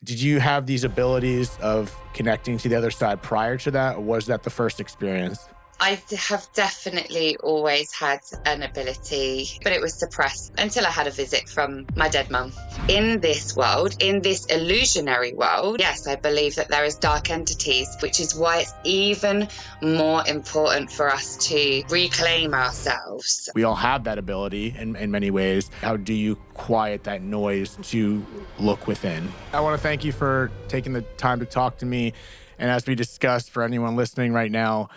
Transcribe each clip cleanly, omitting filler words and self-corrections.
Did you have these abilities of connecting to the other side prior to that, or was that the first experience? I have definitely always had an ability, but it was suppressed until I had a visit from my dead mum. In this world, in this illusionary world, yes, I believe that there is dark entities, which is why it's even more important for us to reclaim ourselves. We all have that ability in many ways. How do you quiet that noise to look within? I want to thank you for taking the time to talk to me. And as we discussed, for anyone listening right now,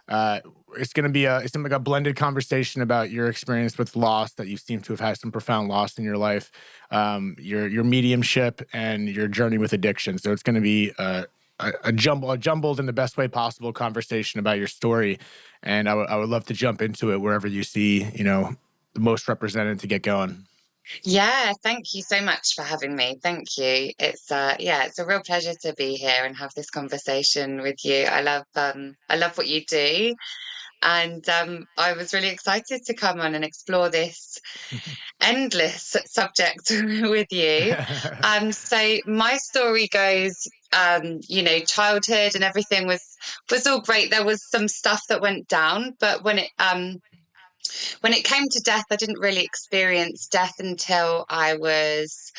it's going to be a blended conversation about your experience with loss, that you seem to have had some profound loss in your life, your mediumship, and your journey with addiction. So it's going to be a jumbled in the best way possible conversation about your story. And I would love to jump into it wherever you see, the most represented to get going. Yeah, thank you so much for having me. Thank you. It's a real pleasure to be here and have this conversation with you. I love what you do. And I was really excited to come on and explore this endless subject with you. So my story goes, childhood and everything was all great. There was some stuff that went down, but when it came to death, I didn't really experience death until I was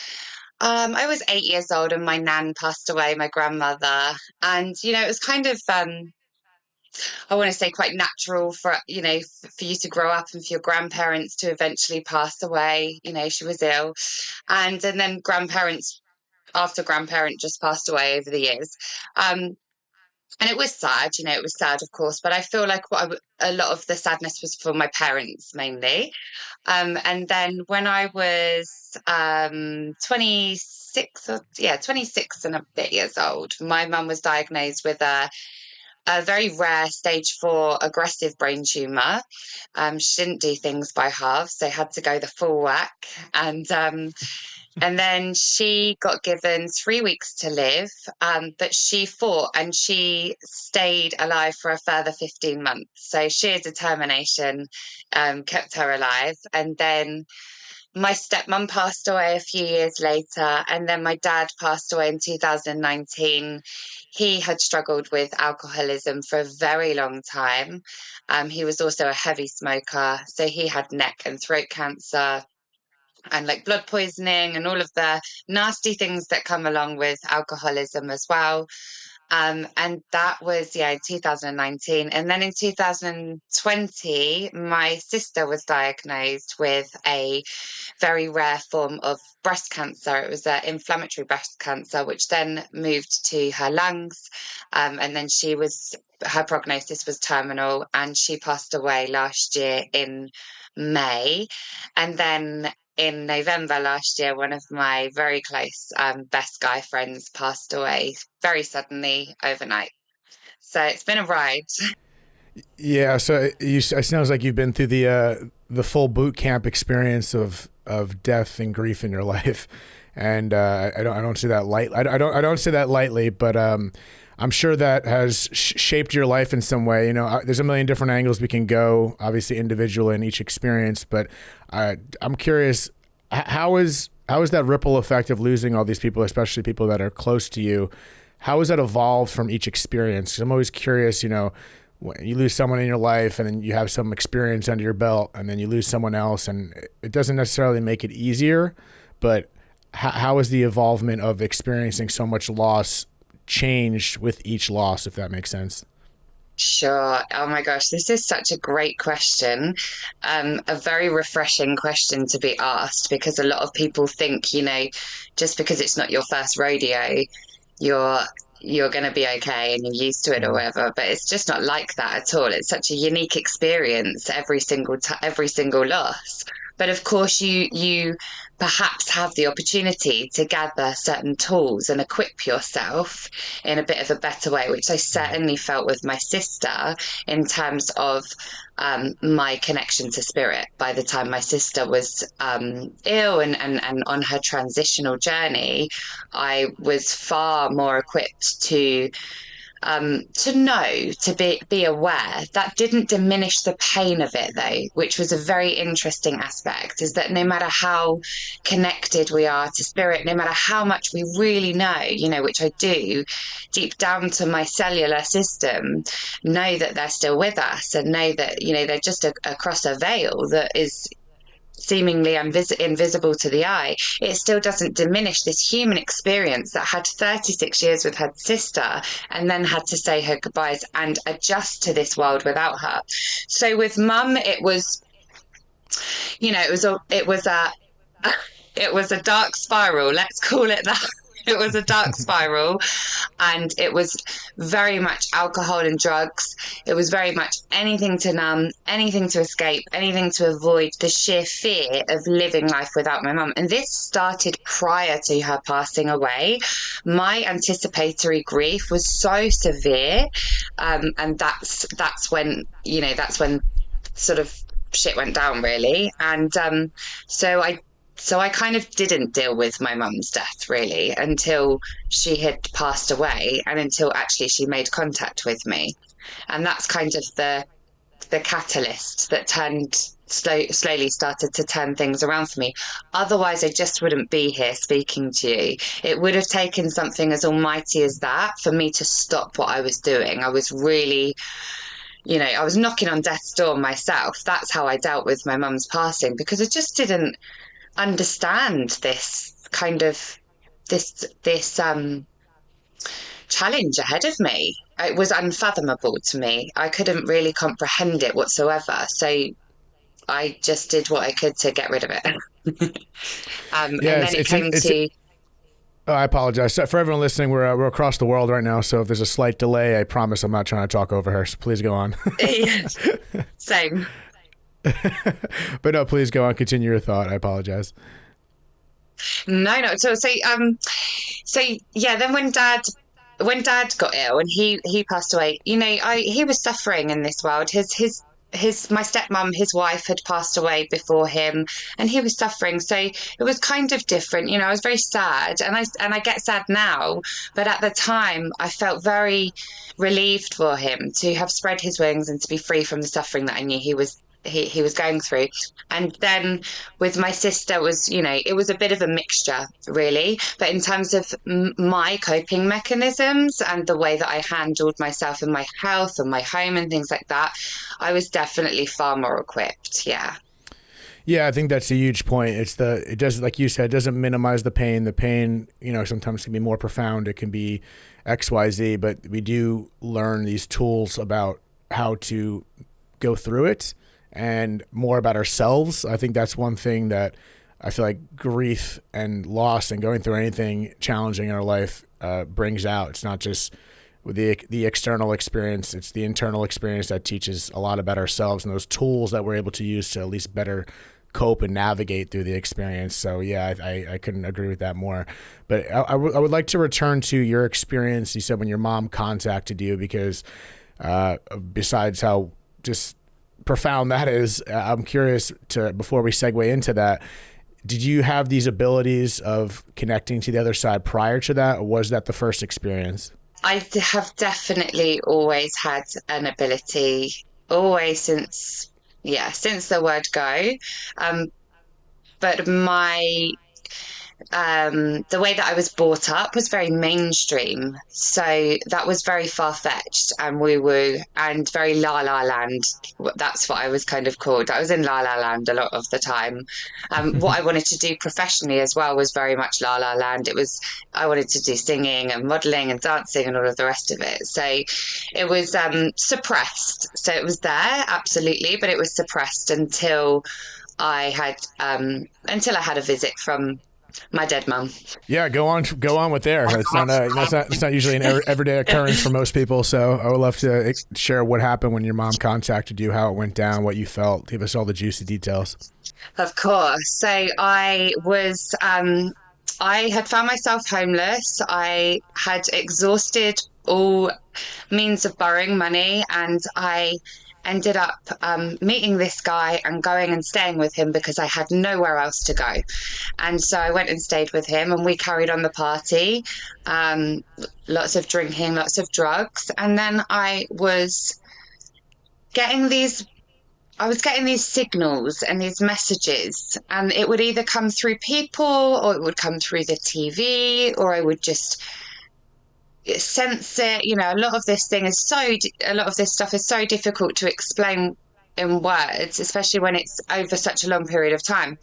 8 years old and my nan passed away, my grandmother. And, it was kind of, I want to say quite natural for you to grow up and for your grandparents to eventually pass away. She was ill. And then grandparents, after grandparent just passed away over the years. And it was sad, it was sad, of course, but I feel like a lot of the sadness was for my parents mainly. And then when I was 26 and a bit years old, my mum was diagnosed with a very rare stage 4 aggressive brain tumor. She didn't do things by halves, so had to go the full whack. And then she got given 3 weeks to live, but she fought and she stayed alive for a further 15 months. So sheer determination kept her alive. And then my stepmom passed away a few years later, and then my dad passed away in 2019. He had struggled with alcoholism for a very long time. He was also a heavy smoker, so he had neck and throat cancer and like blood poisoning and all of the nasty things that come along with alcoholism as well. And that was, in 2019. And then in 2020, my sister was diagnosed with a very rare form of breast cancer. It was an inflammatory breast cancer, which then moved to her lungs. And then her prognosis was terminal, and she passed away last year in May. And then in November last year, one of my very close best guy friends passed away very suddenly overnight. So it's been a ride. Yeah, so it sounds like you've been through the full boot camp experience of death and grief in your life, and I don't say that light. I don't say that lightly, but I'm sure that has shaped your life in some way. There's a million different angles we can go, obviously individual in each experience, but I'm curious, how is that ripple effect of losing all these people, especially people that are close to you? How has that evolved from each experience? 'Cause I'm always curious, when you lose someone in your life and then you have some experience under your belt and then you lose someone else, and it doesn't necessarily make it easier, but how is the evolvement of experiencing so much loss changed with each loss, if that makes sense? Sure. Oh my gosh, this is such a great question. A very refreshing question to be asked, because a lot of people think, just because it's not your first rodeo, you're you're going to be okay and you're used to it or Mhm. whatever, but it's just not like that at all. It's such a unique experience every single loss. But of course, you perhaps have the opportunity to gather certain tools and equip yourself in a bit of a better way, which I certainly felt with my sister in terms of my connection to spirit. By the time my sister was ill and on her transitional journey, I was far more equipped to to know, to be aware. That didn't diminish the pain of it, though, which was a very interesting aspect, is that no matter how connected we are to spirit, no matter how much we really know, which I do deep down to my cellular system, know that they're still with us, and know that, they're just across a veil that is seemingly invisible to the eye, it still doesn't diminish this human experience that had 36 years with her sister and then had to say her goodbyes and adjust to this world without her. So with mum, it was, it was a dark spiral. Let's call it that. It was a dark spiral, and it was very much alcohol and drugs. It was very much anything to numb, anything to escape, anything to avoid the sheer fear of living life without my mum. And this started prior to her passing away. My anticipatory grief was so severe, and that's when that's when sort of shit went down, really. And so I so I kind of didn't deal with my mum's death really until she had passed away, and until actually she made contact with me. And that's kind of the catalyst that slowly started to turn things around for me. Otherwise, I just wouldn't be here speaking to you. It would have taken something as almighty as that for me to stop what I was doing. I was really, I was knocking on death's door myself. That's how I dealt with my mum's passing, because I just didn't understand this kind of this challenge ahead of me. It was unfathomable to me. I couldn't really comprehend it whatsoever. So I just did what I could to get rid of it. Yeah, And then it came to. Oh, I apologize. So for everyone listening, we're across the world right now, so if there's a slight delay, I promise I'm not trying to talk over her. So please go on. Same. But no, please go on. Continue your thought. I apologize. No. So yeah. Then when dad got ill and he passed away, he was suffering in this world. His my stepmom, his wife, had passed away before him, and he was suffering. So it was kind of different. I was very sad, and I get sad now, but at the time I felt very relieved for him to have spread his wings and to be free from the suffering that I knew he was going through. And then with my sister was, it was a bit of a mixture, really. But in terms of my coping mechanisms and the way that I handled myself and my health and my home and things like that, I was definitely far more equipped. Yeah. Yeah, I think that's a huge point. It does, like you said, it doesn't minimize the pain. The pain, sometimes can be more profound. It can be XYZ, but we do learn these tools about how to go through it and more about ourselves. I think that's one thing that I feel like grief and loss and going through anything challenging in our life brings out. It's not just with the external experience, it's the internal experience that teaches a lot about ourselves and those tools that we're able to use to at least better cope and navigate through the experience. So yeah, I couldn't agree with that more. But I would like to return to your experience. You said when your mom contacted you, because besides how just profound that is, I'm curious before we segue into that, did you have these abilities of connecting to the other side prior to that, or was that the first experience? I have definitely always had an ability, always since the word go. Um, but the way that I was brought up was very mainstream. So that was very far fetched and woo woo and very la la land. That's what I was kind of called. I was in la la land a lot of the time. What I wanted to do professionally as well was very much la la land. I wanted to do singing and modeling and dancing and all of the rest of it. So it was suppressed. So it was there, absolutely, but it was suppressed until I had a visit from my dead mum. Yeah, go on with there. It's not usually an everyday occurrence for most people. So I would love to share what happened when your mom contacted you, how it went down, what you felt. Give us all the juicy details. Of course. So I had found myself homeless. I had exhausted all means of borrowing money, and I ended up meeting this guy and going and staying with him because I had nowhere else to go. And so I went and stayed with him, and we carried on the party. Lots of drinking, lots of drugs. And then getting these I was getting these signals and these messages, and it would either come through people, or it would come through the TV, or I would just sense it. You know, a lot of this stuff is so difficult to explain in words, especially when it's over such a long period of time.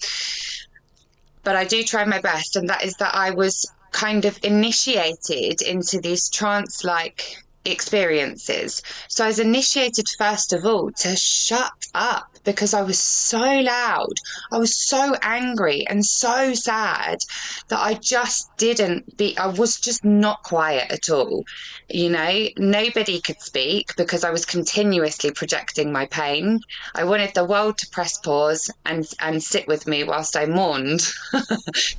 But I do try my best, and that is that I was kind of initiated into these trance-like experiences. So I was initiated first of all to shut up because I was so loud. I was so angry and so sad that I was just not quiet at all. You know, nobody could speak because I was continuously projecting my pain. I wanted the world to press pause and sit with me whilst I mourned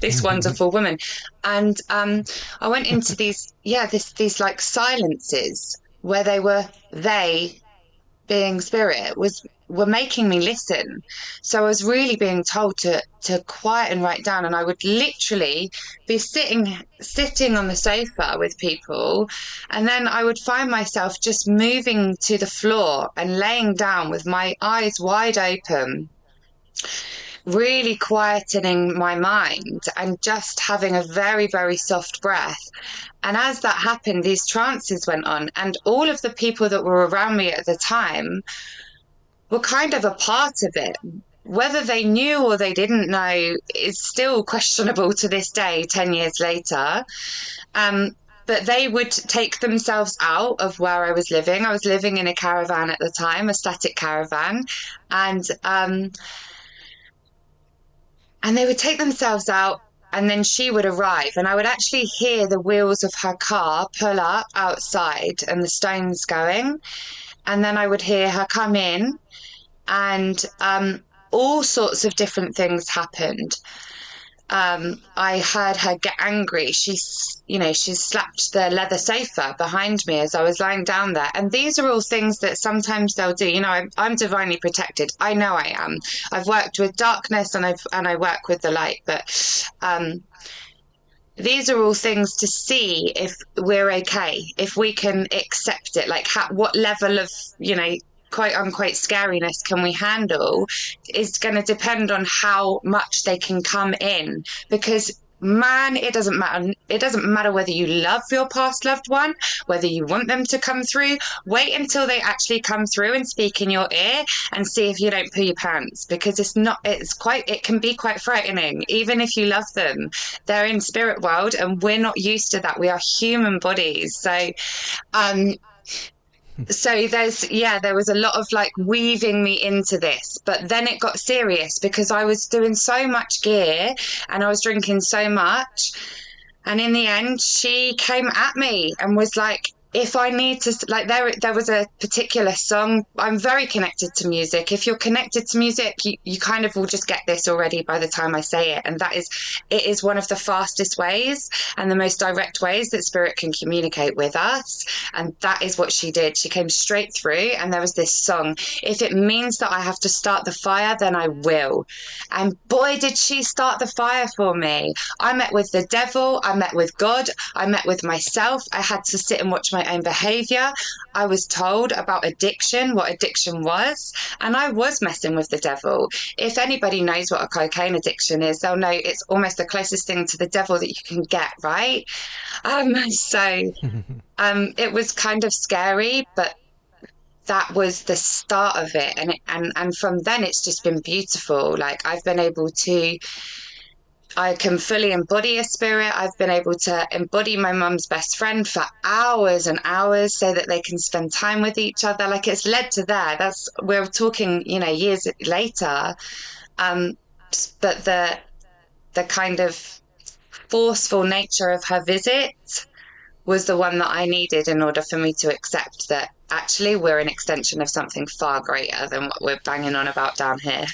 this wonderful woman. And I went into these like silences where they being spirit were making me listen. So I was really being told to quiet and write down, and I would literally be sitting on the sofa with people, and then I would find myself just moving to the floor and laying down with my eyes wide open, really quietening my mind and just having a very, very soft breath. And as that happened, these trances went on, and all of the people that were around me at the time were kind of a part of it. Whether they knew or they didn't know is still questionable to this day, 10 years later. But they would take themselves out of where I was living. I was living in a caravan at the time, a static caravan. And they would take themselves out, and then she would arrive, and I would actually hear the wheels of her car pull up outside and the stones going. And then I would hear her come in, and all sorts of different things happened. I heard her get angry. She slapped the leather sofa behind me as I was lying down there. And these are all things that sometimes they'll do. You know, I'm divinely protected. I know I am. I've worked with darkness, and I work with the light. But these are all things to see if we're okay, if we can accept it. Like, what level of, you know, quote unquote scariness can we handle is going to depend on how much they can come in. Because man, it doesn't matter whether you love your past loved one, whether you want them to come through. Wait until they actually come through and speak in your ear, and see if you don't poo your pants, because it can be quite frightening. Even if you love them, they're in spirit world, and we're not used to that. We are human bodies. So there was a lot of like weaving me into this, but then it got serious because I was doing so much gear and I was drinking so much. And in the end, she came at me and was like, if I need to, like, there was a particular song. I'm very connected to music. If you're connected to music, you kind of will just get this already by the time I say it. And it is one of the fastest ways and the most direct ways that spirit can communicate with us. And that is what she did. She came straight through, and there was this song. If it means that I have to start the fire, then I will. And boy, did she start the fire for me. I met with the devil. I met with God. I met with myself. I had to sit and watch my own behavior. I was told about addiction, what addiction was, and I was messing with the devil. If anybody knows what a cocaine addiction is, they'll know it's almost the closest thing to the devil that you can get, right? It was kind of scary, but that was the start of it, and from then it's just been beautiful. Like, I can fully embody a spirit. I've been able to embody my mum's best friend for hours and hours so that they can spend time with each other. Like, it's led to that. We're talking, you know, years later. But the kind of forceful nature of her visit was the one that I needed in order for me to accept that actually we're an extension of something far greater than what we're banging on about down here.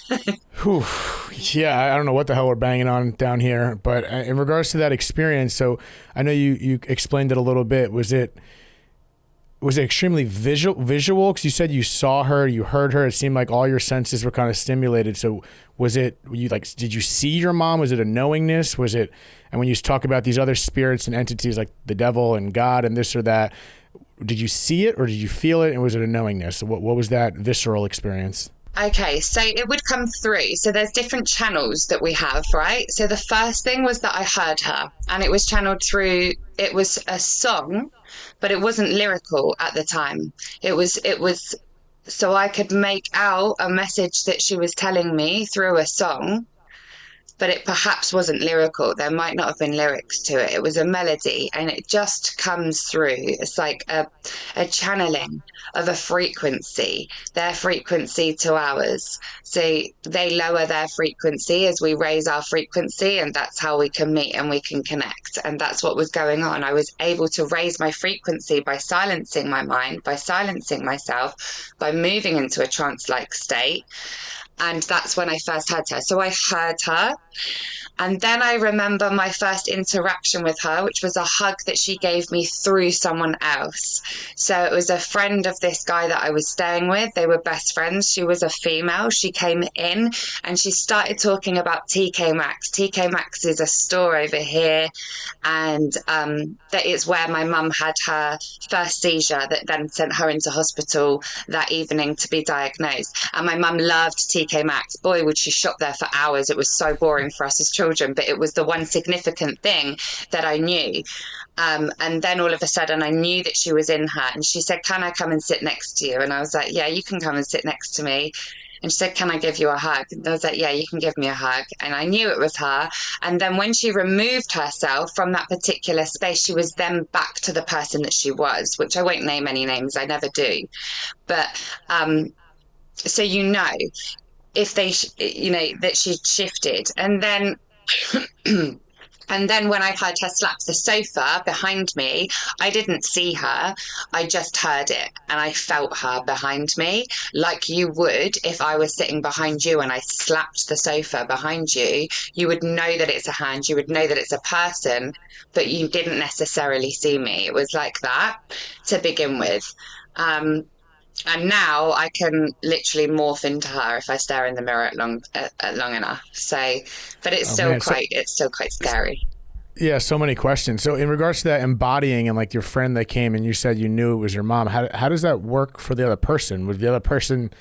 Whew. Yeah, I don't know what the hell we're banging on down here, but in regards to that experience, so I know you explained it a little bit. Was it was it extremely visual? Because you said you saw her, you heard her. It seemed like all your senses were kind of stimulated. So was it, you like, did you see your mom? Was it a knowingness? Was it, and when you talk about these other spirits and entities like the devil and God and this or that, did you see it or did you feel it? And was it a knowingness? What was that visceral experience? Okay, so it would come through. So there's different channels that we have, right? So the first thing was that I heard her, and it was channeled through, it was a song, but it wasn't lyrical at the time. It was so I could make out a message that she was telling me through a song, but it perhaps wasn't lyrical. There might not have been lyrics to it. It was a melody, and it just comes through. It's like a channeling of a frequency, their frequency to ours. So they lower their frequency as we raise our frequency, and that's how we can meet and we can connect. And that's what was going on. I was able to raise my frequency by silencing my mind, by silencing myself, by moving into a trance-like state. And that's when I first heard her. So I heard her. And then I remember my first interaction with her, which was a hug that she gave me through someone else. So it was a friend of this guy that I was staying with. They were best friends. She was a female. She came in and she started talking about TK Maxx. TK Maxx is a store over here. And that is where my mum had her first seizure that then sent her into hospital that evening to be diagnosed. And my mum loved TK Maxx. Boy, would she shop there for hours. It was so boring for us as children, but it was the one significant thing that I knew. And then all of a sudden I knew that she was in her, and she said, "Can I come and sit next to you?" And I was like, "Yeah, you can come and sit next to me." And she said, "Can I give you a hug?" And I was like, "Yeah, you can give me a hug." And I knew it was her. And then when she removed herself from that particular space, she was then back to the person that she was, which I won't name any names, I never do. But so if they, that she'd shifted. And then and then when I heard her slap the sofa behind me, I didn't see her. I just heard it and I felt her behind me, like you would if I was sitting behind you and I slapped the sofa behind you. You would know that it's a hand, you would know that it's a person, but you didn't necessarily see me. It was like that to begin with. And now I can literally morph into her if I stare in the mirror long enough. So, but Oh man. it's still quite scary. Yeah, so many questions. So in regards to that embodying and like your friend that came and you said you knew it was your mom, how does that work for the other person? Would the other person,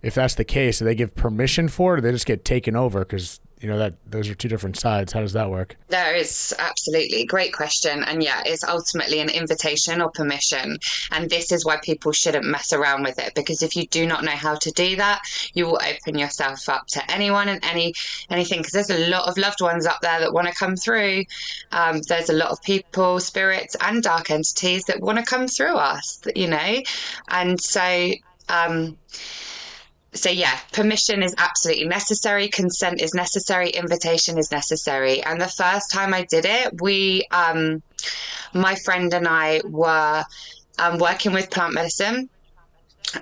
if that's the case, do they give permission for it or they just get taken over? Because that those are two different sides. How does that work? There is absolutely great question. And yeah, it's ultimately an invitation or permission. And this is why people shouldn't mess around with it, because if you do not know how to do that, you will open yourself up to anyone and anything. Because there's a lot of loved ones up there that want to come through. There's a lot of people, spirits, and dark entities that want to come through us, And so yeah, permission is absolutely necessary. Consent is necessary. Invitation is necessary. And the first time I did it, my friend and I were working with plant medicine,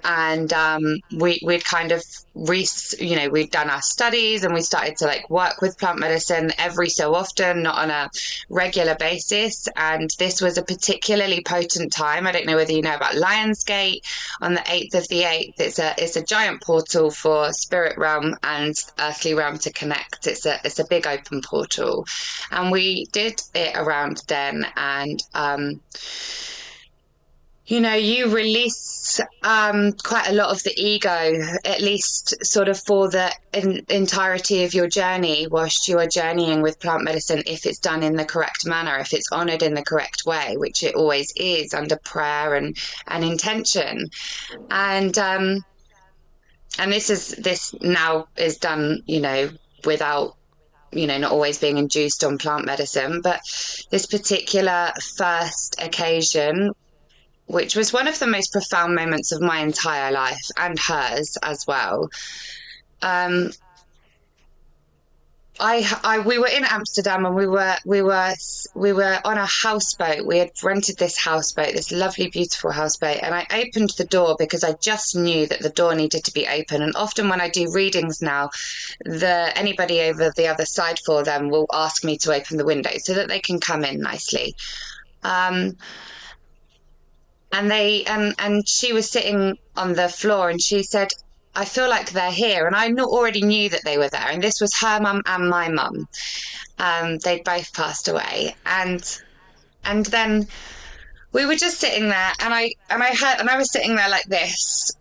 and we'd kind of we'd done our studies and we started to like work with plant medicine every so often, not on a regular basis. And this was a particularly potent time. I don't know whether you know about Lionsgate on the 8th of the 8th. It's a giant portal for spirit realm and earthly realm to connect. It's a big open portal, and we did it around then. And you release quite a lot of the ego, at least sort of for the entirety of your journey, whilst you are journeying with plant medicine, if it's done in the correct manner, if it's honoured in the correct way, which it always is under prayer and intention. And this now is done, without not always being induced on plant medicine, but this particular first occasion, which was one of the most profound moments of my entire life and hers as well. We were in Amsterdam and we were on a houseboat. We had rented this houseboat, this lovely, beautiful houseboat, and I opened the door because I just knew that the door needed to be open. And often when I do readings now, anybody over the other side for them will ask me to open the window so that they can come in nicely. and she was sitting on the floor, and she said, I feel like they're here. And I already knew that they were there. And this was her mum and my mum. They'd both passed away. And then we were just sitting there, and I was sitting there like this,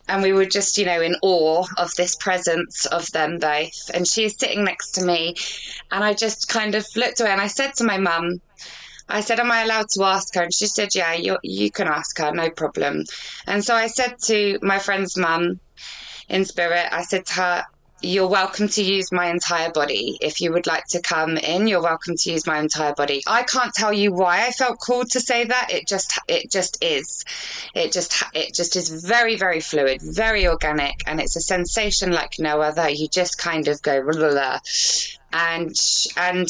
and we were just, in awe of this presence of them both. And she's sitting next to me, and I just kind of looked away, and I said to my mum, I said, am I allowed to ask her? And she said, yeah, you can ask her, no problem. And so I said to my friend's mum, in spirit, I said to her, you're welcome to use my entire body. If you would like to come in, you're welcome to use my entire body. I can't tell you why I felt called to say that. It just is. It just is very, very fluid, very organic, and it's a sensation like no other. You just kind of go blah, blah, and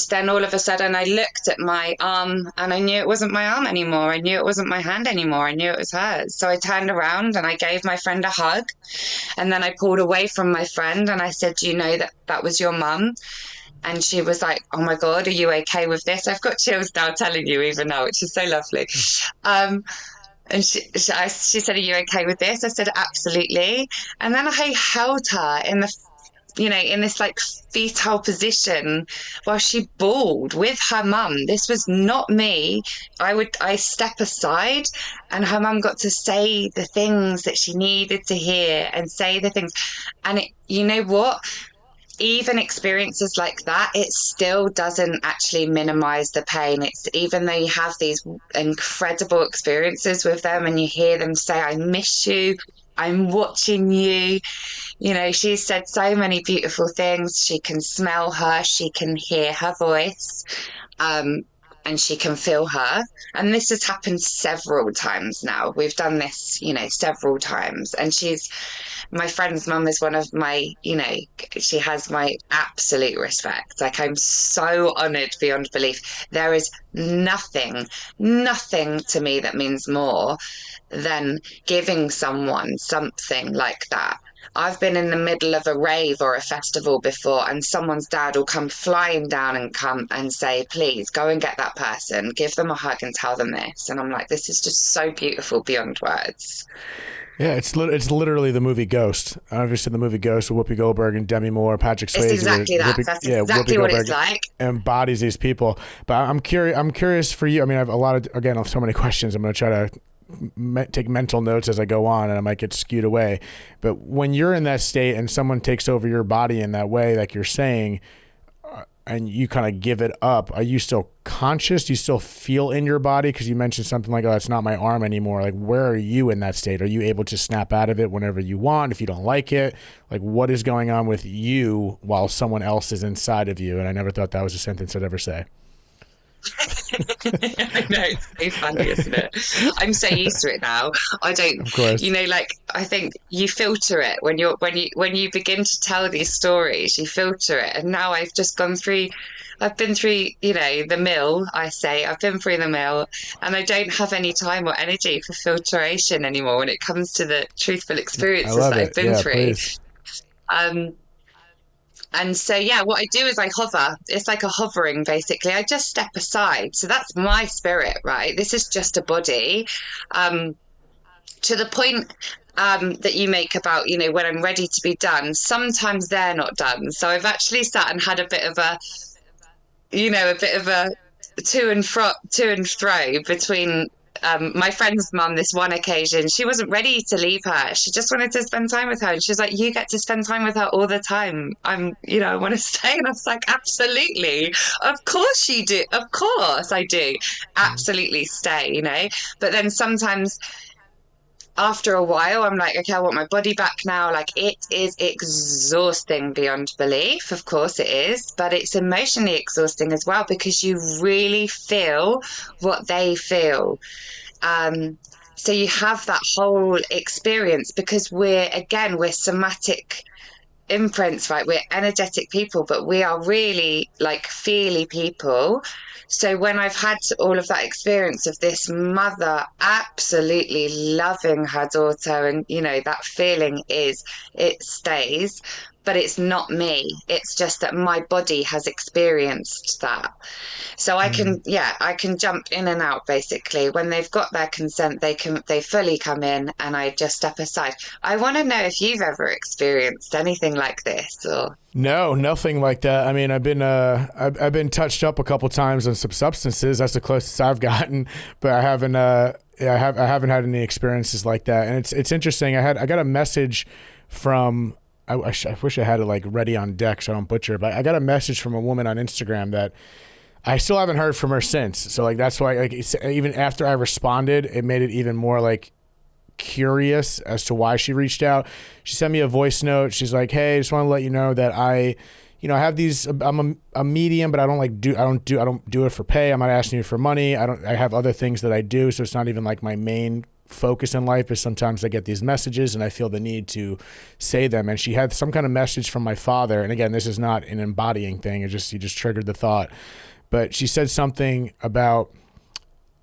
then all of a sudden I looked at my arm, and I knew it wasn't my arm anymore. I knew it wasn't my hand anymore. I knew it was hers. So I turned around and I gave my friend a hug, and then I pulled away from my friend and I said, do you know that that was your mum? And she was like, oh my God, are you okay with this? I've got chills now telling you even now, which is so lovely. Um, and she said, are you okay with this? I said, absolutely. And then I held her in this like fetal position while she bawled with her mum. This was not me. I step aside, and her mum got to say the things that she needed to hear and say the things. And you know what? Even experiences like that, it still doesn't actually minimize the pain. It's even though you have these incredible experiences with them and you hear them say, I miss you, I'm watching you. She's said so many beautiful things. She can smell her, she can hear her voice, um, and she can feel her. And this has happened several times now. We've done this, several times. And my friend's mum is one of my, she has my absolute respect. Like, I'm so honored beyond belief. There is nothing to me that means more than giving someone something like that. I've been in the middle of a rave or a festival before, and someone's dad will come flying down and come and say, please go and get that person, give them a hug and tell them this. And I'm like, this is just so beautiful beyond words. Yeah, it's literally the movie Ghost. I don't know if you've seen the movie Ghost with Whoopi Goldberg and Demi Moore, Patrick Swayze. It's exactly that. That's exactly what it's like. Embodies these people. But I'm curious for you. I mean, I have so many questions. I'm going to try to take mental notes as I go on, and I might get skewed away. But when you're in that state and someone takes over your body in that way, like you're saying, and you kind of give it up, are you still conscious? Do you still feel in your body? Because you mentioned something like, oh, it's not my arm anymore. Like, where are you in that state? Are you able to snap out of it whenever you want, if you don't like it? Like, what is going on with you while someone else is inside of you? And I never thought that was a sentence I'd ever say. I know, it's so funny, isn't it? I'm so used to it now. I don't, Of course. I think you filter it when you begin to tell these stories, you filter it. And now I've been through, the mill, I say, I've been through the mill, and I don't have any time or energy for filtration anymore when it comes to the truthful experiences that I've been through. Please. And so, yeah, what I do is I hover. It's like a hovering, basically. I just step aside. So that's my spirit, right? This is just a body. To the point that you make about, when I'm ready to be done, sometimes they're not done. So I've actually sat and had a bit of a to and fro between my friend's mum. This one occasion, she wasn't ready to leave her. She just wanted to spend time with her, and she's like, you get to spend time with her all the time. I want to stay. And I was like, absolutely, of course you do, of course I do, absolutely stay. But then sometimes after a while, I'm like, okay, I want my body back now. Like, it is exhausting beyond belief. Of course it is, but it's emotionally exhausting as well, because you really feel what they feel. So you have that whole experience, because we're somatic imprints, right? We're energetic people, but we are really like feely people. So when I've had all of that experience of this mother absolutely loving her daughter, and that feeling it stays. but it's not me. It's just that my body has experienced that. So I can, Mm. yeah, I can jump in and out basically. When they've got their consent, they fully come in and I just step aside. I want to know if you've ever experienced anything like this or No, nothing like that. I mean, I've been touched up a couple times on some substances. That's the closest I've gotten, but I haven't I haven't had any experiences like that. And it's interesting. I got a message from I wish I had it like ready on deck so I don't butcher it, but I got a message from a woman on Instagram that I still haven't heard from her since. So like that's why like even after I responded, it made it even more like curious as to why she reached out. She sent me a voice note. She's like, "Hey, I just want to let you know that I have these. I'm a medium, but I don't do it for pay. I'm not asking you for money. I have other things that I do, so it's not even like my main focus in life. But sometimes I get these messages and I feel the need to say them." And she had some kind of message from my father. And again, this is not an embodying thing. He just triggered the thought. But she said something about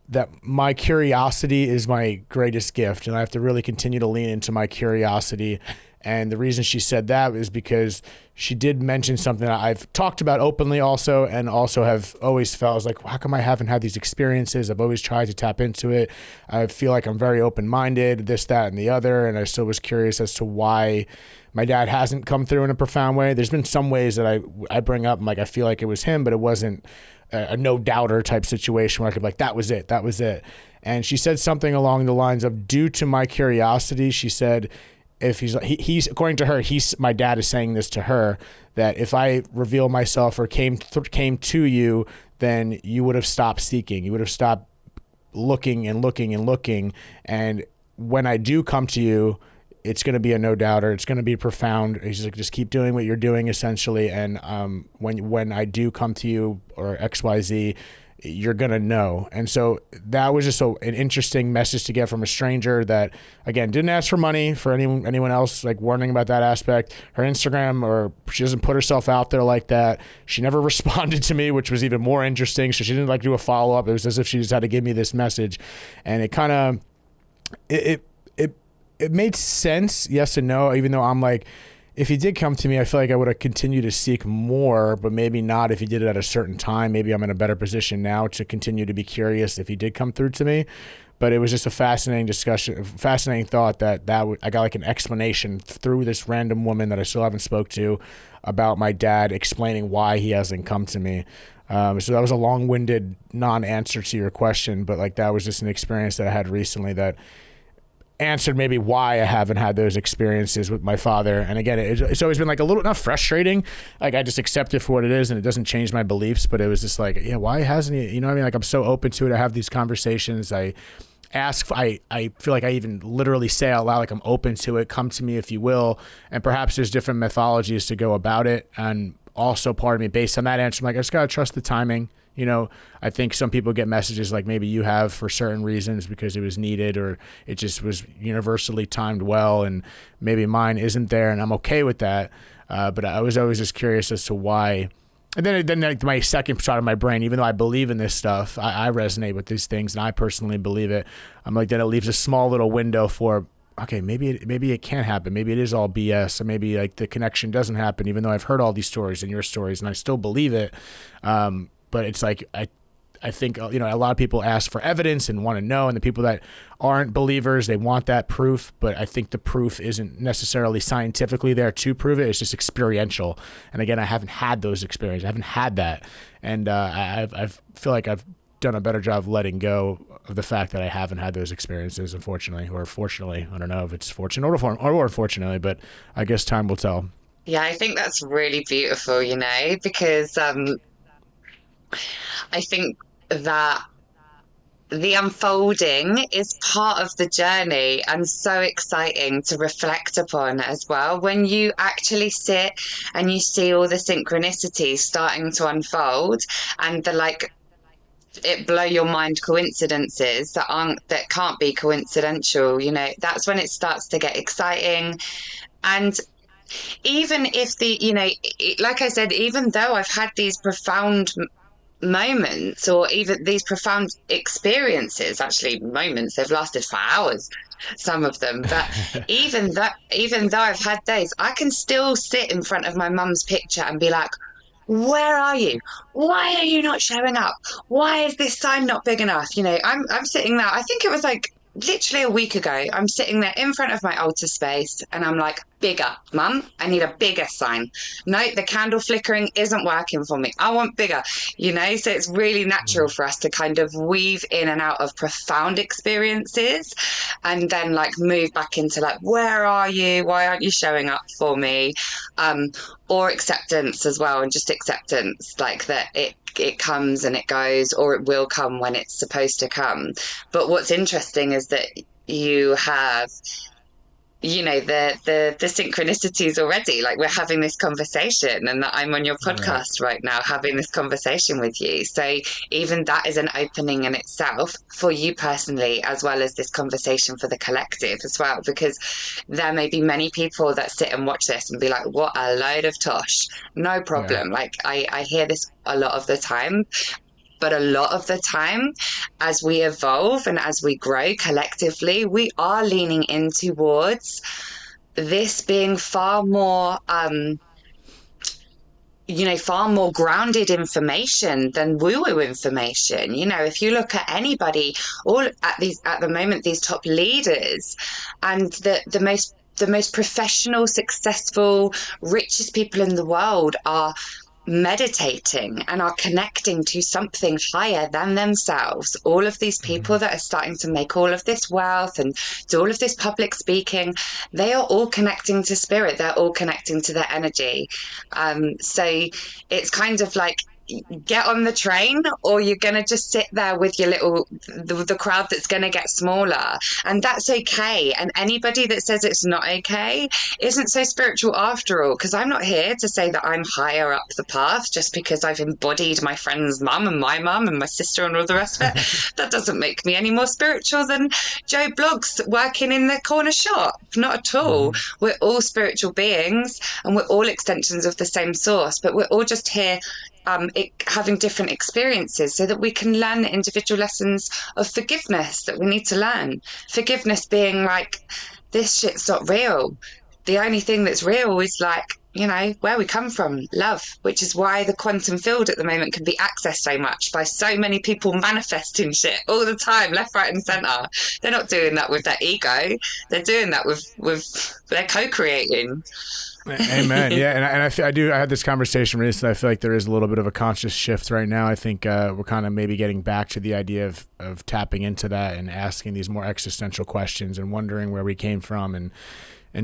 that my curiosity is my greatest gift, and I have to really continue to lean into my curiosity. And the reason she said that is because she did mention something that I've talked about openly also, and also have always felt, I was like, how come I haven't had these experiences? I've always tried to tap into it. I feel like I'm very open-minded, this, that, and the other. And I still was curious as to why my dad hasn't come through in a profound way. There's been some ways that I bring up, like, I feel like it was him, but it wasn't a no doubter type situation where I could be like, that was it. And she said something along the lines of, due to my curiosity, she said, if he's according to her, my dad is saying this to her, that if I reveal myself or came to you, then you would have stopped seeking. You would have stopped looking and looking and looking. And when I do come to you, it's going to be a no doubter. It's going to be profound. He's like, just keep doing what you're doing, essentially. And when I do come to you or XYZ, you're going to know. And so that was just an interesting message to get from a stranger that, again, didn't ask for money for anyone else, like warning about that aspect. Her Instagram, or she doesn't put herself out there like that. She never responded to me, which was even more interesting. So she didn't like do a follow up. It was as if she just had to give me this message. And it kind of, it made sense, yes and no, even though I'm like, if he did come to me, I feel like I would have continued to seek more, but maybe not if he did it at a certain time. Maybe I'm in a better position now to continue to be curious if he did come through to me. But it was just a fascinating discussion, fascinating thought that I got like an explanation through this random woman that I still haven't spoke to about my dad explaining why he hasn't come to me. So that was a long-winded non-answer to your question, but like that was just an experience that I had recently that answered maybe why I haven't had those experiences with my father. And again, it's always been like a little, not frustrating, like I just accept it for what it is and it doesn't change my beliefs, but it was just like, yeah, why hasn't he, you know what I mean? Like I'm so open to it. I have these conversations. I ask, I feel like I even literally say out loud, like I'm open to it, come to me if you will. And perhaps there's different methodologies to go about it. And also part of me based on that answer, I'm like, I just got to trust the timing. You know, I think some people get messages like maybe you have for certain reasons because it was needed or it just was universally timed well, and maybe mine isn't there, and I'm okay with that. But I was always just curious as to why. And then like my second side of my brain, even though I believe in this stuff, I resonate with these things and I personally believe it. I'm like, then it leaves a small little window for, okay, maybe it can't happen. Maybe it is all BS, or maybe like the connection doesn't happen, even though I've heard all these stories and your stories and I still believe it. But it's like, I think, you know, a lot of people ask for evidence and want to know, and the people that aren't believers, they want that proof, but I think the proof isn't necessarily scientifically there to prove it. It's just experiential. And again, I haven't had those experiences. I haven't had that. And I feel like I've done a better job of letting go of the fact that I haven't had those experiences, unfortunately, or fortunately. I don't know if it's fortunate or unfortunately, but I guess time will tell. yeah, I think that's really beautiful, you know, because I think that the unfolding is part of the journey and so exciting to reflect upon as well. When you actually sit and you see all the synchronicities starting to unfold and the like, it blow your mind coincidences that can't be coincidental, you know, that's when it starts to get exciting. And even if like I said, even though I've had these profound moments, or even these profound experiences, actually moments, they've lasted for hours, some of them, but even though I've had days, I can still sit in front of my mum's picture and be like, where are you? Why are you not showing up? Why is this sign not big enough? I'm sitting there, I think it was like literally a week ago, I'm sitting there in front of my altar space and I'm like, bigger, mum, I need a bigger sign. No, the candle flickering isn't working for me. I want bigger, so it's really natural for us to kind of weave in and out of profound experiences and then like move back into like, where are you? Why aren't you showing up for me? Um, or acceptance as well, and just acceptance, like that it comes and it goes, or it will come when it's supposed to come. But what's interesting is that you have, the synchronicities already, like we're having this conversation and that I'm on your Right. podcast right now having this conversation with you. So even that is an opening in itself for you personally, as well as this conversation for the collective as well, because there may be many people that sit and watch this and be like, what a load of tosh. No Yeah. problem. Like I hear this a lot of the time, but a lot of the time, as we evolve and as we grow collectively, we are leaning in towards this being far more grounded information than woo-woo information. If you look at anybody, all at the moment, these top leaders and the most professional, successful, richest people in the world are meditating and are connecting to something higher than themselves. All of these people Hmm. that are starting to make all of this wealth and do all of this public speaking, they are all connecting to spirit. They're all connecting to their energy. So it's kind of like, get on the train, or you're going to just sit there with your the crowd that's going to get smaller, and that's okay. And anybody that says it's not okay isn't so spiritual after all, because I'm not here to say that I'm higher up the path just because I've embodied my friend's mum and my mum and my sister and all the rest of it. That doesn't make me any more spiritual than Joe Bloggs working in the corner shop. Not at all. Hmm. We're all spiritual beings and we're all extensions of the same source, but we're all just here having different experiences so that we can learn the individual lessons of forgiveness that we need to learn. Forgiveness being like, this shit's not real. The only thing that's real is like, where we come from, love, which is why the quantum field at the moment can be accessed so much by so many people manifesting shit all the time, left, right, and center. They're not doing that with their ego. They're doing that with they're co-creating. Amen. Yeah, I had this conversation recently. I feel like there is a little bit of a conscious shift right now. I think we're kind of maybe getting back to the idea of tapping into that and asking these more existential questions and wondering where we came from and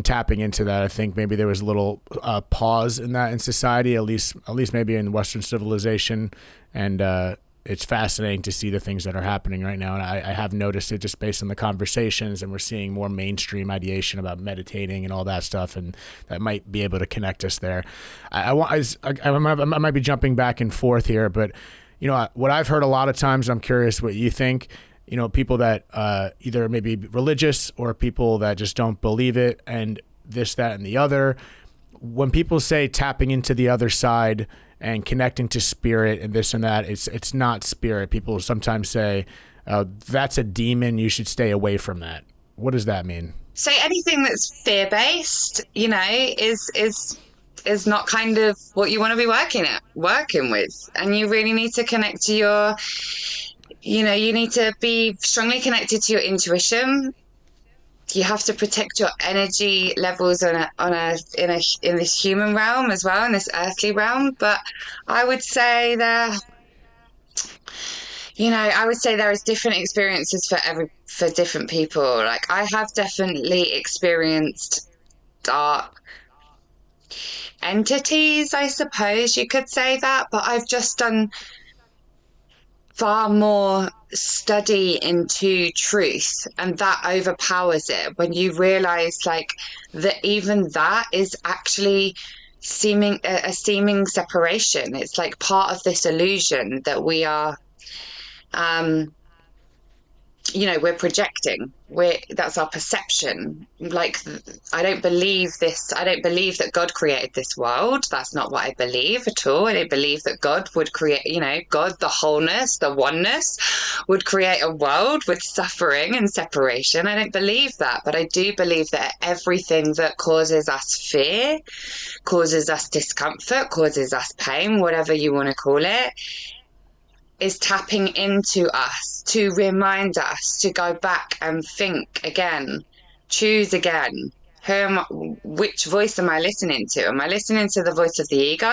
tapping into that. I think maybe there was a little pause in that in society, at least maybe in Western civilization, and it's fascinating to see the things that are happening right now. And I have noticed it just based on the conversations, and we're seeing more mainstream ideation about meditating and all that stuff, and that might be able to connect us there. I might be jumping back and forth here, but what I've heard a lot of times, I'm curious what you think. People that either maybe religious or people that just don't believe it, and this, that, and the other. When people say tapping into the other side and connecting to spirit and this and that, it's not spirit. People sometimes say that's a demon. You should stay away from that. What does that mean? So anything that's fear-based, is not kind of what you want to be working with. And you really need to connect to you need to be strongly connected to your intuition. You have to protect your energy levels in this human realm as well, in this earthly realm. But I would say there is different experiences for different people. Like I have definitely experienced dark entities, I suppose you could say that, but I've just done far more study into truth, and that overpowers it when you realize like that even that is actually seeming a seeming separation. It's like part of this illusion that we are um we're projecting. That's our perception. Like, I don't believe this. I don't believe that God created this world. That's not what I believe at all. I don't believe that God would create, God, the wholeness, the oneness, would create a world with suffering and separation. I don't believe that. But I do believe that everything that causes us fear, causes us discomfort, causes us pain, whatever you want to call it, is tapping into us to remind us to go back and think again, choose again. Which voice am I listening to? Am I listening to the voice of the ego,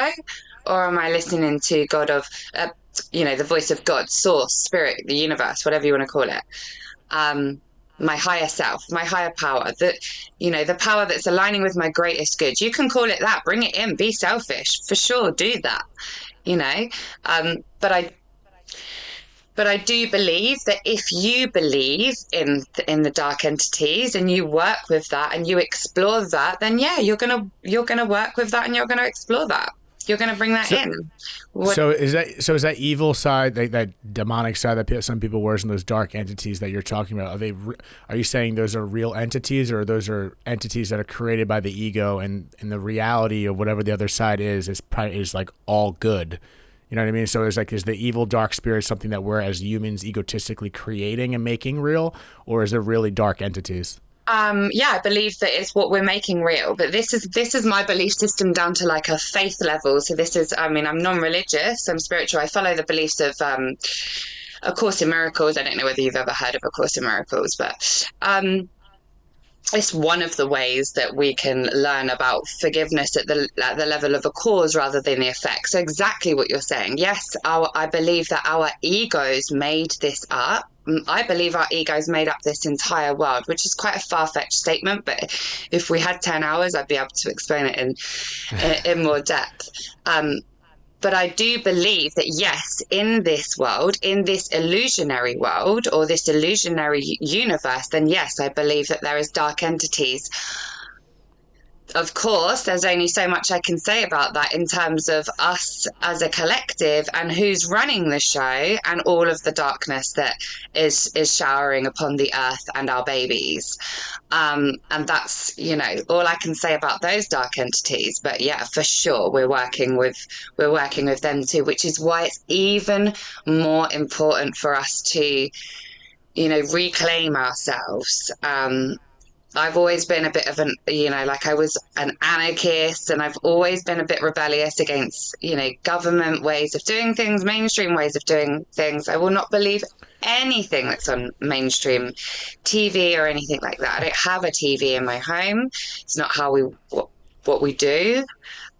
or am I listening to the voice of God, source, spirit, the universe, whatever you want to call it? My higher self, my higher power, the power that's aligning with my greatest good. You can call it that, bring it in, be selfish, for sure, do that, you know. But I do believe that if you believe in the dark entities and you work with that and you explore that, then yeah, you're gonna work with that and you're gonna explore that. You're gonna bring that So, in. so is that evil side, that demonic side that some people worship, those dark entities that you're talking about? Are you saying those are real entities, or those are entities that are created by the ego, and the reality of whatever the other side is like all good? You know what I mean? So is the evil dark spirit something that we're as humans egotistically creating and making real, or is it really dark entities? Yeah, I believe that it's what we're making real. But this is my belief system down to like a faith level. So I mean, I'm non-religious, I'm spiritual. I follow the beliefs of A Course in Miracles. I don't know whether you've ever heard of A Course in Miracles, but it's one of the ways that we can learn about forgiveness at the level of a cause rather than the effect. So exactly what you're saying. Yes, I believe that our egos made this up. I believe our egos made up this entire world, which is quite a far-fetched statement, but if we had 10 hours, I'd be able to explain it in more depth. But I do believe that, yes, in this world, in this illusionary world or this illusionary universe, then yes, I believe that there is dark entities. Of course, there's only so much I can say about that in terms of us as a collective and who's running the show and all of the darkness that is showering upon the earth and our babies. And that's, all I can say about those dark entities. But yeah, for sure, we're working with them too, which is why it's even more important for us to, reclaim ourselves. I've always been a bit of like I was an anarchist, and I've always been a bit rebellious against, government ways of doing things, mainstream ways of doing things. I will not believe anything that's on mainstream TV or anything like that. I don't have a TV in my home. It's not what we do.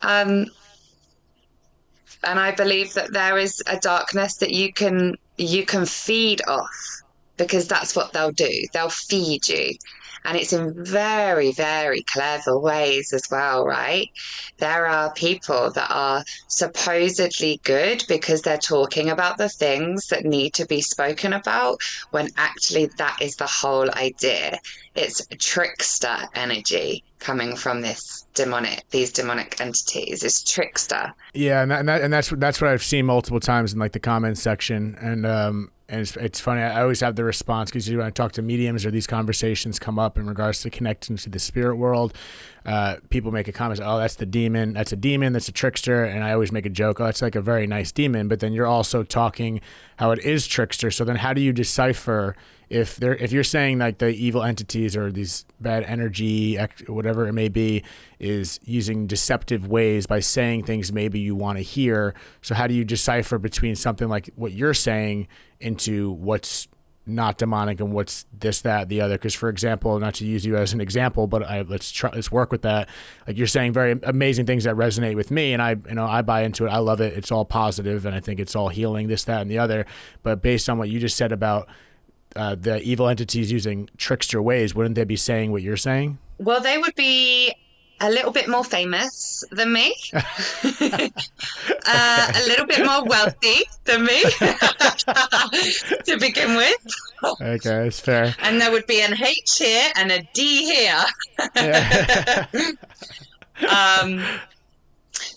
Um, and I believe that there is a darkness that you can feed off, because that's what they'll do. They'll feed you. And it's in very, very clever ways as well, right? There are people that are supposedly good because they're talking about the things that need to be spoken about, when actually that is the whole idea. It's trickster energy coming from these demonic entities. It's trickster. Yeah, and that's what I've seen multiple times in like the comments section, and it's funny. I always have the response, because when I talk to mediums or these conversations come up in regards to connecting to the spirit world, people make a comment, "Oh, that's the demon. That's a demon. That's a trickster." And I always make a joke, "Oh, it's like a very nice demon." But then you're also talking how it is trickster. So then, how do you decipher if you're saying like the evil entities or these bad energy, whatever it may be, is using deceptive ways by saying things maybe you want to hear? So how do you decipher between something like what you're saying into what's not demonic and what's this, that, the other? Because, for example, not to use you as an example, but let's work with that. Like, you're saying very amazing things that resonate with me, and I buy into it. I love it. It's all positive, and I think it's all healing, this, that, and the other. But based on what you just said about the evil entities using trickster ways, wouldn't they be saying what you're saying? Well, they would be a little bit more famous than me, a Okay. little bit more wealthy than me to begin with. Okay, that's fair. And there would be an H here and a D here. Yeah. um,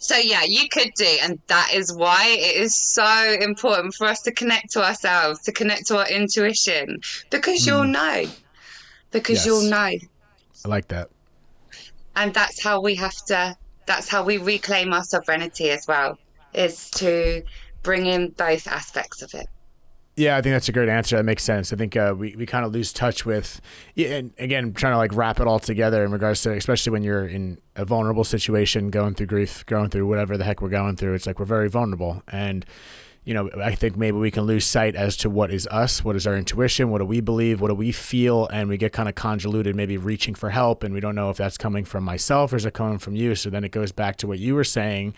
So yeah, you could do, and that is why it is so important for us to connect to ourselves, to connect to our intuition, because you'll Mm, know, because you'll yes, know. I like that. And that's how we have to, that's how we reclaim our sovereignty as well, is to bring in both aspects of it. Yeah, I think that's a great answer. That makes sense. I think we kind of lose touch with, yeah, and again, trying to like wrap it all together in regards to, especially when you're in a vulnerable situation, going through grief, going through whatever the heck we're going through. It's like we're very vulnerable. And, you know, I think maybe we can lose sight as to what is us, what is our intuition, what do we believe, what do we feel, and we get kind of convoluted, maybe reaching for help, and we don't know if that's coming from myself or is it coming from you. So then it goes back to what you were saying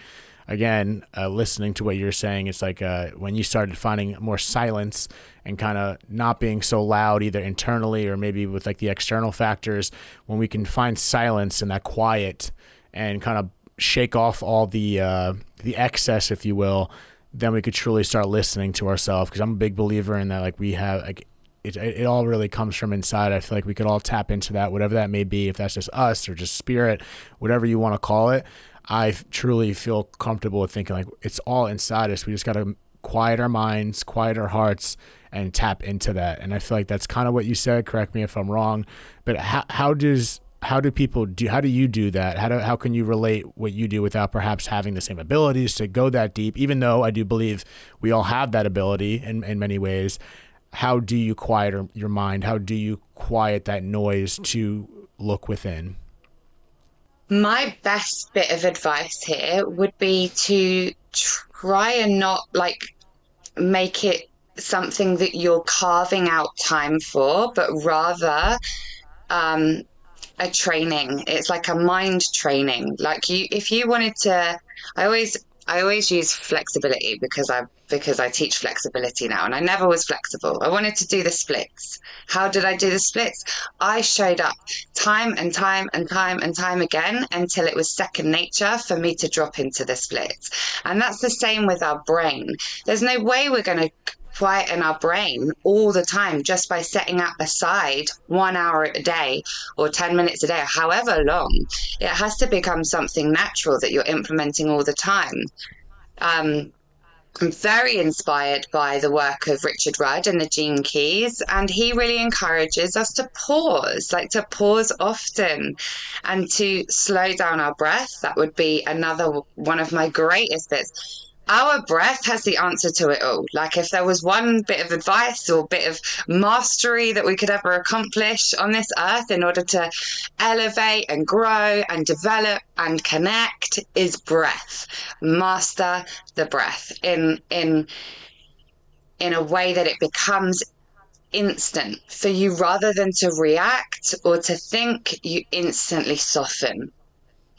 again, listening to what you're saying, it's like when you started finding more silence and kind of not being so loud either internally or maybe with like the external factors, when we can find silence and that quiet and kind of shake off all the excess, if you will, then we could truly start listening to ourselves. Because I'm a big believer in that, like we have like it all really comes from inside. I feel like we could all tap into that, whatever that may be, if that's just us or just spirit, whatever you want to call it. I truly feel comfortable with thinking like it's all inside us. We just got to quiet our minds, quiet our hearts, and tap into that. And I feel like that's kind of what you said. Correct me if I'm wrong, but how do people do? How do you do that? How can you relate what you do without perhaps having the same abilities to go that deep? Even though I do believe we all have that ability in many ways. How do you quiet your mind? How do you quiet that noise to look within? My best bit of advice here would be to try and not like make it something that you're carving out time for, but rather um, a training. It's like a mind training. Like you, if you wanted to, I always, I always use flexibility because I teach flexibility now, and I never was flexible. I wanted to do the splits. How did I do the splits? I showed up time and time and time and time again until it was second nature for me to drop into the splits. And that's the same with our brain. There's no way we're going to quieten our brain all the time just by setting aside 1 hour a day or 10 minutes a day, or however long. It has to become something natural that you're implementing all the time. Um, I'm very inspired by the work of Richard Rudd and the Gene Keys, and he really encourages us to pause, like to pause often and to slow down our breath. That would be another one of my greatest bits. Our breath has the answer to it all. Like, if there was one bit of advice or bit of mastery that we could ever accomplish on this earth in order to elevate and grow and develop and connect, is breath. Master the breath in a way that it becomes instant for you, rather than to react or to think. You instantly soften,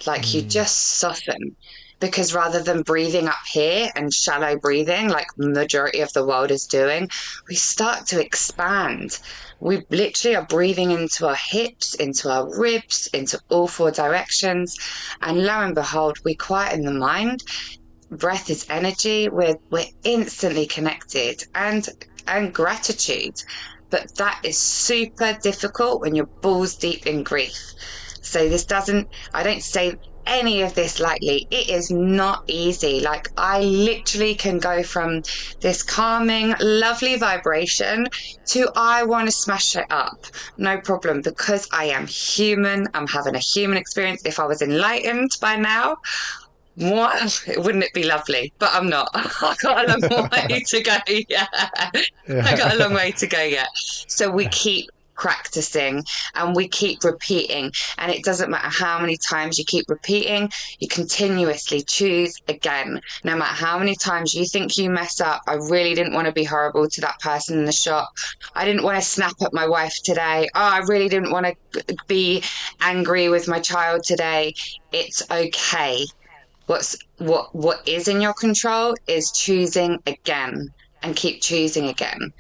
like you Mm. just soften, because rather than breathing up here and shallow breathing like majority of the world is doing, we start to expand. We literally are breathing into our hips, into our ribs, into all four directions, and lo and behold, we quieten the mind. Breath is energy. We're instantly connected, and gratitude. But that is super difficult when you're balls deep in grief. So this doesn't, I don't say any of this lightly. It is not easy. Like, I literally can go from this calming, lovely vibration to I want to smash it up. No problem, because I am human. I'm having a human experience. If I was enlightened by now, what? Wouldn't it be lovely? But I'm not. I got a long way to go. Yeah. I got a long Yeah. way to go yet. So we keep practicing and we keep repeating. And it doesn't matter how many times you keep repeating, you continuously choose again. No matter how many times you think you mess up, I really didn't want to be horrible to that person in the shop. I didn't want to snap at my wife today. Oh, I really didn't want to be angry with my child today. It's okay. What is in your control is choosing again and keep choosing again.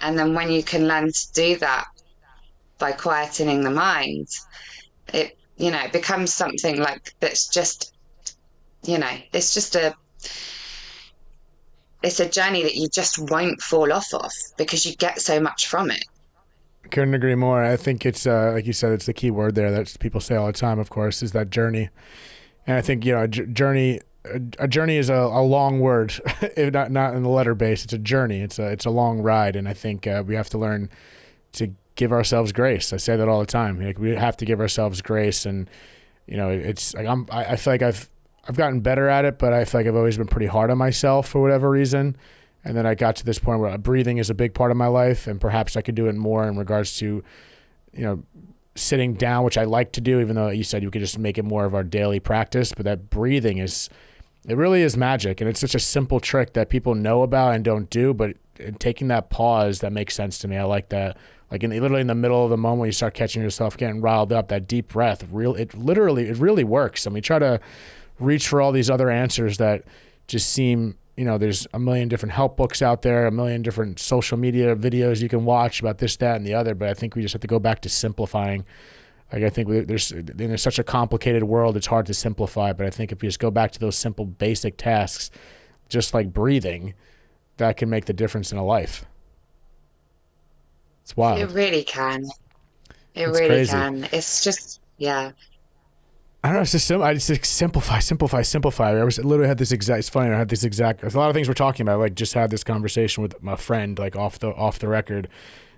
And then when you can learn to do that by quietening the mind, it becomes something like that's just, it's just it's a journey that you just won't fall off of because you get so much from it. Couldn't agree more. I think it's like you said, it's the key word there that people say all the time. Of course, is that journey, and I think journey. a journey is a long word, if not in the letter base. It's a journey. It's a long ride, and I think we have to learn to give ourselves grace. I say that all the time. Like, we have to give ourselves grace, and it's like I feel like I've gotten better at it, but I feel like I've always been pretty hard on myself for whatever reason. And then I got to this point where breathing is a big part of my life, and perhaps I could do it more in regards to, sitting down, which I like to do, even though you said you could just make it more of our daily practice. But that breathing it really is magic. And it's such a simple trick that people know about and don't do, but taking that pause, that makes sense to me. I like that. Like, literally in the middle of the moment when you start catching yourself getting riled up, that deep breath, it really works. I mean, try to reach for all these other answers that just seem, there's a million different help books out there, a million different social media videos you can watch about this, that, and the other. But I think we just have to go back to simplifying. Like, I think there's such a complicated world, it's hard to simplify. But I think if we just go back to those simple, basic tasks, just like breathing, that can make the difference in a life. It's wild. It really can. It It's really crazy. can. It's just, yeah. I don't know. It's just I just like, simplify. I literally had this exact. It's funny. I had this exact. There's a lot of things we're talking about. Like, just had this conversation with my friend, like off the record,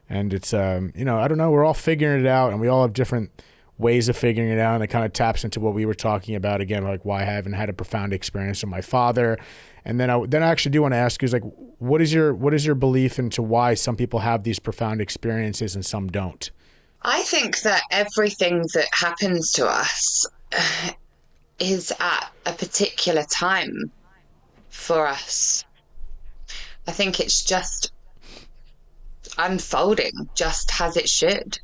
and it's I don't know. We're all figuring it out, and we all have different ways of figuring it out. And it kind of taps into what we were talking about again, like why I haven't had a profound experience with my father. And then I actually do want to ask you, is like, what is your belief into why some people have these profound experiences and some don't? I think that everything that happens to us is at a particular time for us. I think it's just unfolding just as it should.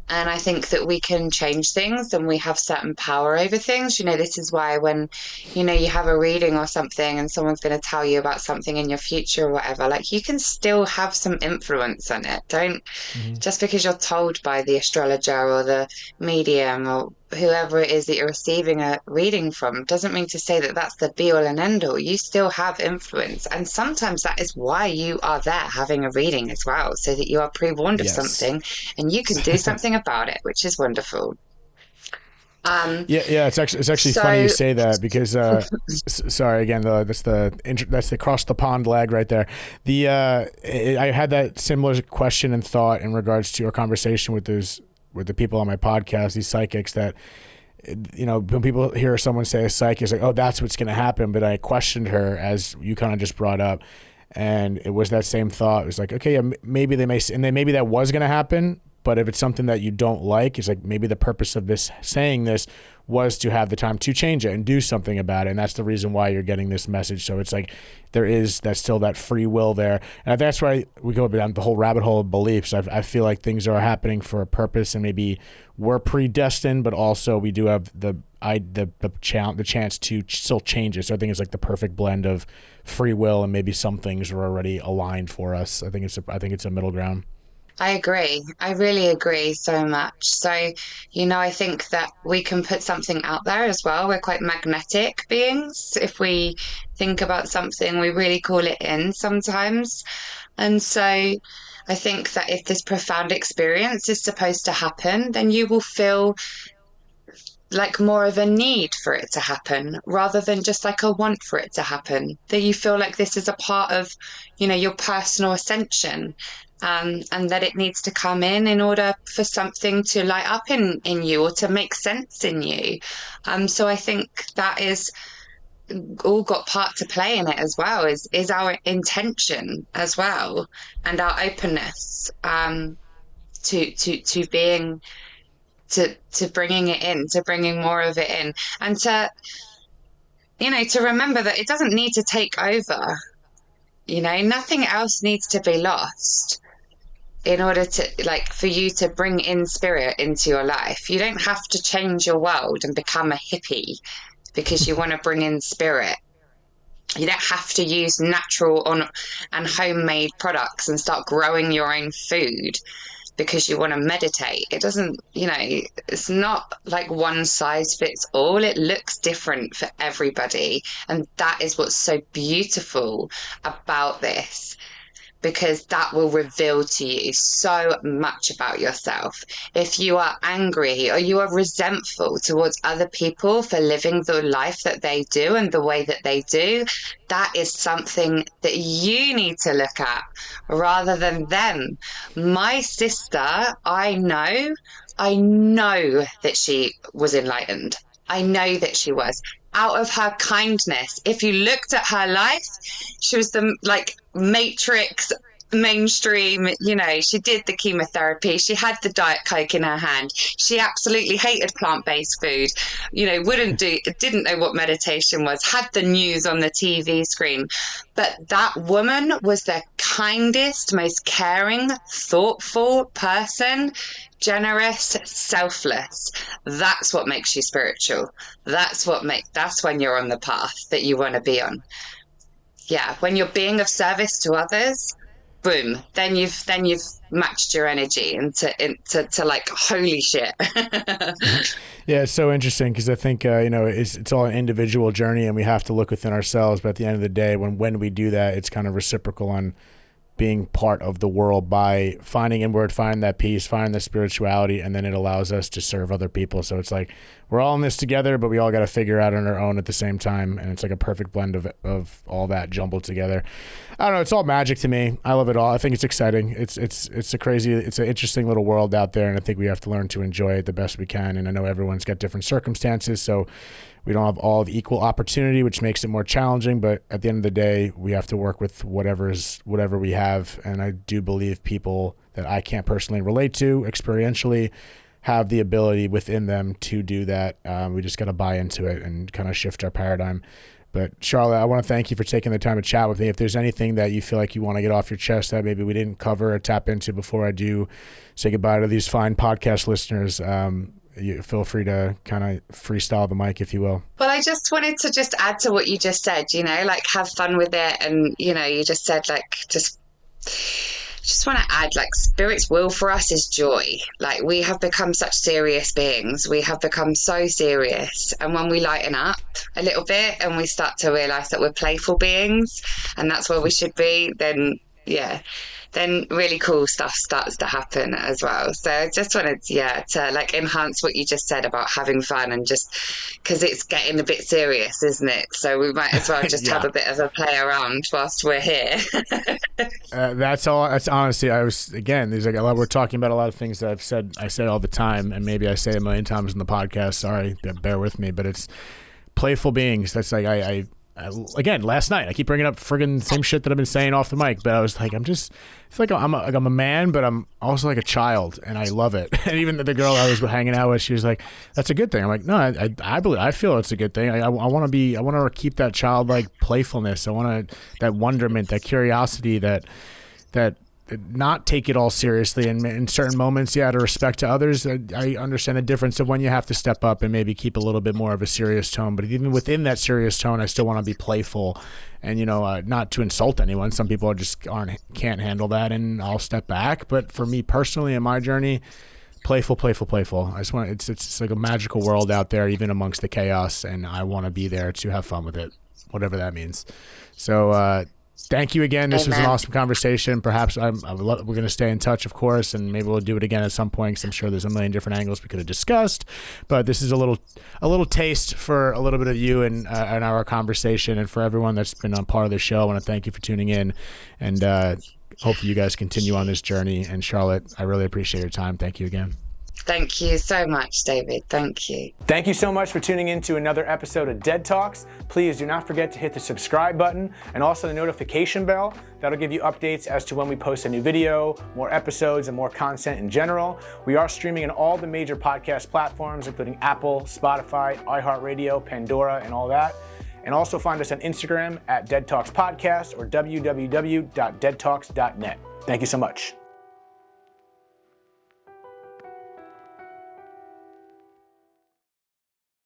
And I think that we can change things and we have certain power over things. This is why when, you have a reading or something and someone's going to tell you about something in your future or whatever, like, you can still have some influence on it. Don't, Mm-hmm. just because you're told by the astrologer or the medium or whoever it is that you're receiving a reading from, doesn't mean to say that that's the be all and end all. You still have influence. And sometimes that is why you are there having a reading as well, so that you are pre-warned of Yes. something and you can do something about it, which is wonderful. Um, Yeah. It's actually funny you so say that because sorry again. That's the cross the pond lag right there. I had that similar question and thought in regards to our conversation with the people on my podcast, these psychics, that when people hear someone say a psychic, it's like, oh, that's what's going to happen. But I questioned her, as you kind of just brought up, and it was that same thought. It was like, okay, yeah, maybe they may, and then maybe that was going to happen. But if it's something that you don't like, it's like maybe the purpose of this saying this was to have the time to change it and do something about it. And that's the reason why you're getting this message. So it's like that's still that free will there. And that's why we go down the whole rabbit hole of beliefs. I feel like things are happening for a purpose, and maybe we're predestined, but also we do have the chance to still change it. So I think it's like the perfect blend of free will, and maybe some things are already aligned for us. I think it's a middle ground. I agree. I really agree so much. So, I think that we can put something out there as well. We're quite magnetic beings. If we think about something, we really call it in sometimes. And so I think that if this profound experience is supposed to happen, then you will feel like more of a need for it to happen rather than just like a want for it to happen. That you feel like this is a part of, your personal ascension, and that it needs to come in order for something to light up in you or to make sense in you. So I think that is all got part to play in it as well, is our intention as well, and our openness to being to bringing it in, to bringing more of it in, and to remember that it doesn't need to take over. Nothing else needs to be lost in order to, like, for you to bring in spirit into your life. You don't have to change your world and become a hippie because you want to bring in spirit. You don't have to use natural and homemade products and start growing your own food because you want to meditate. It doesn't, it's not like one size fits all. It looks different for everybody. And that is what's so beautiful about this, because that will reveal to you so much about yourself. If you are angry or you are resentful towards other people for living the life that they do and the way that they do, that is something that you need to look at rather than them. My sister, I know that she was enlightened. I know that she was. Out of her kindness, if you looked at her life, she was the like matrix mainstream, she did the chemotherapy, she had the Diet Coke in her hand, she absolutely hated plant-based food, didn't know what meditation was, had the news on the TV screen, but that woman was the kindest, most caring, thoughtful person, generous, selfless. That's what makes you spiritual. That's when you're on the path that you want to be on. Yeah, when you're being of service to others, boom, then you've matched your energy into like holy shit. Yeah, it's so interesting because I think it's all an individual journey, and we have to look within ourselves. But at the end of the day, when we do that, it's kind of reciprocal on being part of the world by finding inward, finding that peace, finding the spirituality, and then it allows us to serve other people. So it's like we're all in this together, but we all got to figure out on our own at the same time, and it's like a perfect blend of all that jumbled together. I don't know, it's all magic to me. I love it all. I think it's exciting. It's an interesting little world out there, and I think we have to learn to enjoy it the best we can. And I know everyone's got different circumstances, so we don't have all the equal opportunity, which makes it more challenging. But at the end of the day, we have to work with whatever we have. And I do believe people that I can't personally relate to experientially have the ability within them to do that. We just got to buy into it and kind of shift our paradigm. But Charlotte, I want to thank you for taking the time to chat with me. If there's anything that you feel like you want to get off your chest that maybe we didn't cover or tap into before I do say goodbye to these fine podcast listeners, you feel free to kind of freestyle the mic, if you will. Well, I just wanted to add to what you just said, like have fun with it. And, you just said just want to add, like, spirit's will for us is joy. Like, we have become such serious beings. We have become so serious. And when we lighten up a little bit and we start to realize that we're playful beings and that's where we should be, then really cool stuff starts to happen as well. So I just wanted, to like enhance what you just said about having fun, and just because it's getting a bit serious, isn't it? So we might as well just have a bit of a play around whilst we're here. That's all. That's honestly, there's like a lot. We're talking about a lot of things that I say all the time, and maybe I say a million times in the podcast. Sorry, bear with me, but it's playful beings. That's like again, last night I keep bringing up friggin' same shit that I've been saying off the mic, but I was like, I feel like I'm a man, but I'm also like a child, and I love it. And even the girl I was hanging out with, she was like, "That's a good thing." I'm like, "No, I feel it's a good thing. I want to keep that childlike playfulness. I want that wonderment, that curiosity, that not take it all seriously, and in certain moments, out of respect to others, I understand the difference of when you have to step up and maybe keep a little bit more of a serious tone. But even within that serious tone, I still want to be playful, and not to insult anyone. Some people can't handle that, and I'll step back. But for me personally, in my journey, playful. I just want it's like a magical world out there, even amongst the chaos, and I want to be there to have fun with it, whatever that means. So. Thank you again. This was an awesome conversation. Perhaps we're going to stay in touch, of course, and maybe we'll do it again at some point, because I'm sure there's a million different angles we could have discussed. But this is a little taste for a little bit of you and our conversation, and for everyone that's been on part of the show. I want to thank you for tuning in, and hopefully you guys continue on this journey. And Charlotte, I really appreciate your time. Thank you again. Thank you so much, David. Thank you. Thank you so much for tuning in to another episode of Dead Talks. Please do not forget to hit the subscribe button and also the notification bell. That'll give you updates as to when we post a new video, more episodes, and more content in general. We are streaming on all the major podcast platforms, including Apple, Spotify, iHeartRadio, Pandora, and all that. And also find us on Instagram at Dead Talks Podcast or www.deadtalks.net. Thank you so much.